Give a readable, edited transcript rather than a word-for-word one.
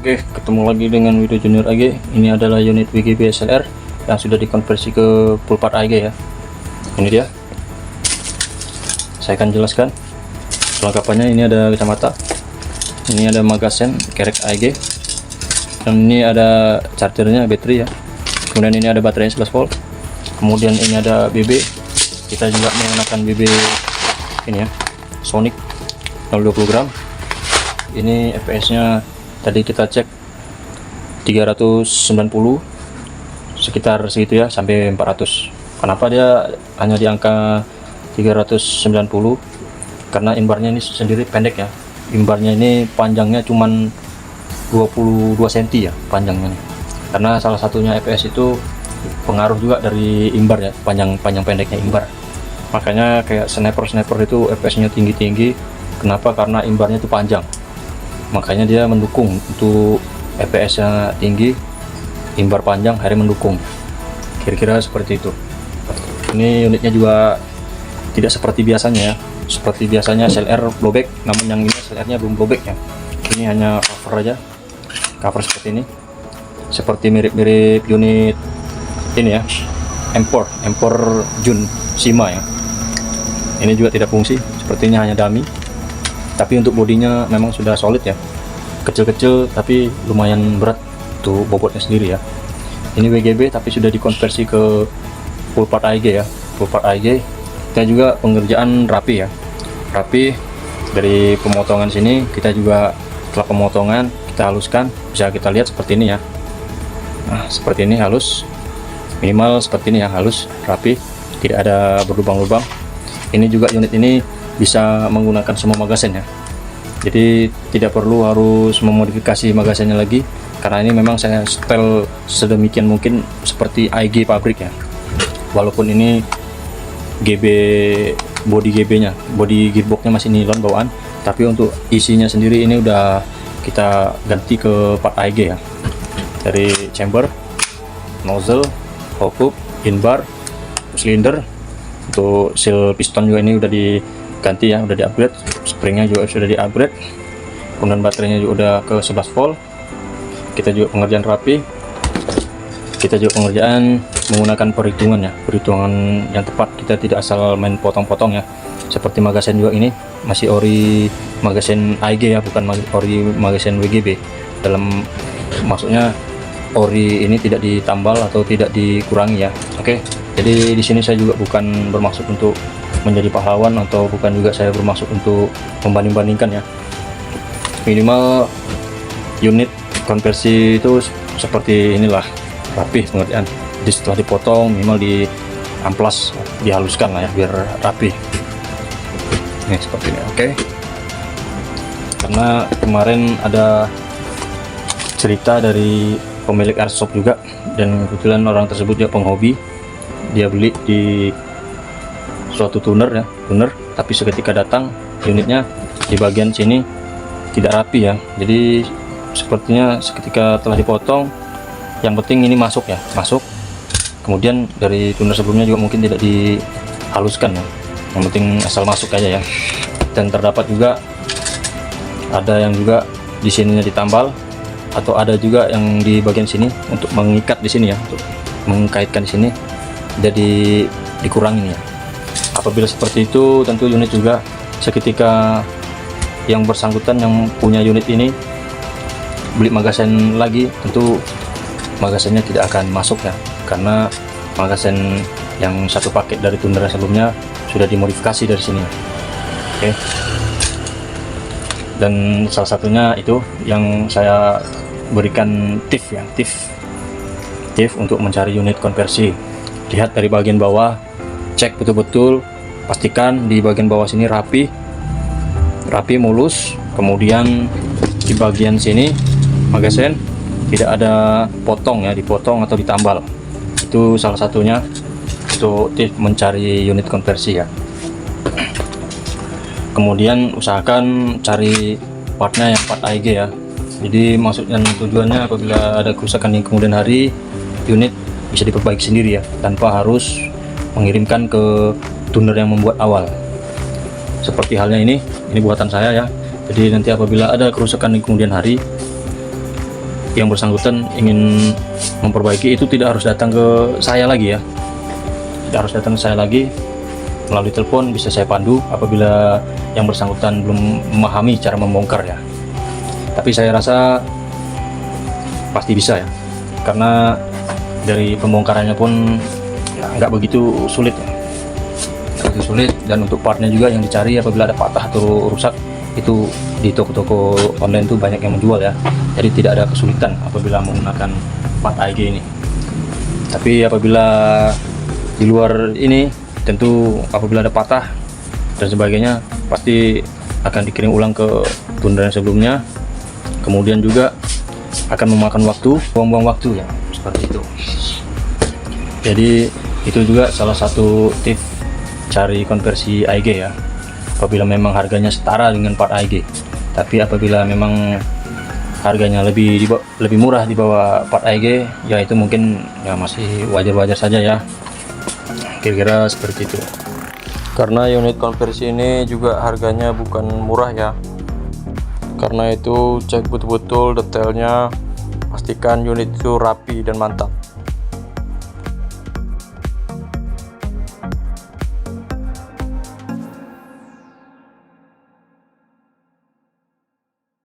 Oke, ketemu lagi dengan Wido Junior AG. Ini adalah unit WGB SLR yang sudah dikonversi ke full part AG ya. Ini dia. Saya akan jelaskan kelengkapannya. Ini ada kacamata, ini ada magazen kerek AG, dan ini ada chargernya, baterai ya. Kemudian ini ada baterainya 11 volt. Kemudian ini ada BB. Kita juga menggunakan BB ini ya, Sonic 020 gram. Ini fps nya tadi kita cek 390, sekitar segitu ya, sampai 400. Kenapa dia hanya di angka 390? Karena imbarnya ini sendiri pendek ya. Imbarnya ini panjangnya cuman 22 cm ya panjangnya nih. Karena salah satunya fps itu pengaruh juga dari imbar ya, panjang pendeknya imbar. Makanya kayak sniper itu fps nya tinggi. Kenapa? Karena imbarnya itu panjang, makanya dia mendukung untuk fps nya tinggi, imbar panjang, hari mendukung, kira-kira seperti itu. Ini unitnya juga tidak seperti biasanya ya. Seperti biasanya SLR blowback, namun yang ini SLR nya belum blowback ya. Ini hanya cover aja, cover seperti ini, seperti mirip-mirip unit ini ya, M4 Jun Sima ya. Ini juga tidak fungsi, sepertinya hanya dummy. Tapi untuk bodinya memang sudah solid ya, kecil-kecil tapi lumayan berat tuh bobotnya sendiri ya. Ini WGB tapi sudah dikonversi ke full part AEG ya, full part AEG. Kita juga pengerjaan rapi ya, rapi dari pemotongan sini. Kita juga setelah pemotongan kita haluskan, bisa kita lihat seperti ini ya. Nah seperti ini, halus, minimal seperti ini ya, halus, rapi, tidak ada berlubang-lubang. Ini juga unit ini bisa menggunakan semua magazen ya, jadi tidak perlu harus memodifikasi magazennya lagi, karena ini memang saya setel sedemikian mungkin seperti AEG pabrik ya. Walaupun ini GB, body GB nya, body gearboxnya masih nilon bawaan, tapi untuk isinya sendiri ini udah kita ganti ke part AEG ya. Dari chamber, nozzle, hole cup, inbar, silinder, untuk seal piston juga ini udah diganti ya, udah di-upgrade. Springnya juga sudah di-upgrade. Kemudian baterainya juga udah ke 11 volt. Kita juga pengerjaan rapi. Kita juga pengerjaan menggunakan perhitungan ya, perhitungan yang tepat. Kita tidak asal main potong-potong ya. Seperti magazen juga ini masih ori magazen AEG ya, bukan ori magazen WGB. Dalam maksudnya ori ini tidak ditambal atau tidak dikurangi ya. Oke. Jadi di sini saya juga bukan bermaksud untuk menjadi pahlawan, atau bukan juga saya bermaksud untuk membanding-bandingkan ya. Minimal unit konversi itu seperti inilah, rapi pengerjaan. Jadi setelah dipotong minimal di amplas, dihaluskan lah ya biar rapi. Ini seperti ini, oke. Karena kemarin ada cerita dari pemilik airsoft juga, dan kebetulan orang tersebut juga penghobi. Dia beli di suatu tuner ya, tapi seketika datang unitnya di bagian sini tidak rapi ya. Jadi sepertinya seketika telah dipotong, yang penting ini masuk ya, masuk. Kemudian dari tuner sebelumnya juga mungkin tidak dihaluskan ya, yang penting asal masuk aja ya. Dan terdapat juga ada yang juga di sininya ditambal, atau ada juga yang di bagian sini untuk mengikat di sini ya, untuk mengkaitkan di sini, jadi dikurangin ya. Apabila seperti itu, tentu unit juga seketika yang bersangkutan yang punya unit ini beli magazen lagi, tentu magazennya tidak akan masuk ya, karena magazen yang satu paket dari tuner sebelumnya sudah dimodifikasi dari sini. Oke. Dan salah satunya itu yang saya berikan tips ya, tips untuk mencari unit konversi. Lihat dari bagian bawah, cek betul-betul, pastikan di bagian bawah sini rapi, mulus. Kemudian di bagian sini magazen tidak ada potong ya, dipotong atau ditambal. Itu salah satunya untuk tips mencari unit konversi ya. Kemudian usahakan cari partnya yang part AEG ya. Jadi maksudnya tujuannya apabila ada kerusakan di kemudian hari, unit bisa diperbaiki sendiri ya, tanpa harus mengirimkan ke tuner yang membuat awal. Seperti halnya ini buatan saya ya. Jadi nanti apabila ada kerusakan di kemudian hari, yang bersangkutan ingin memperbaiki, itu tidak harus datang ke saya lagi ya, tidak harus datang ke saya lagi. Melalui telepon bisa saya pandu apabila yang bersangkutan belum memahami cara membongkar ya. Tapi saya rasa pasti bisa ya, karena dari pembongkarannya pun ya, nggak begitu sulit ya. Nggak begitu sulit, dan untuk partnya juga yang dicari apabila ada patah atau rusak, itu di toko-toko online tuh banyak yang menjual ya, jadi tidak ada kesulitan apabila menggunakan part AEG ini. Tapi apabila di luar ini, tentu apabila ada patah dan sebagainya pasti akan dikirim ulang ke bundaran sebelumnya, kemudian juga akan memakan waktu, buang-buang waktu ya, seperti itu. Jadi itu juga salah satu tips cari konversi AEG ya, apabila memang harganya setara dengan part AEG. Tapi apabila memang harganya lebih murah di bawah part AEG, ya itu mungkin ya masih wajar-wajar saja ya, kira-kira seperti itu. Karena unit konversi ini juga harganya bukan murah ya, karena itu cek betul-betul detailnya, pastikan unit itu rapi dan mantap.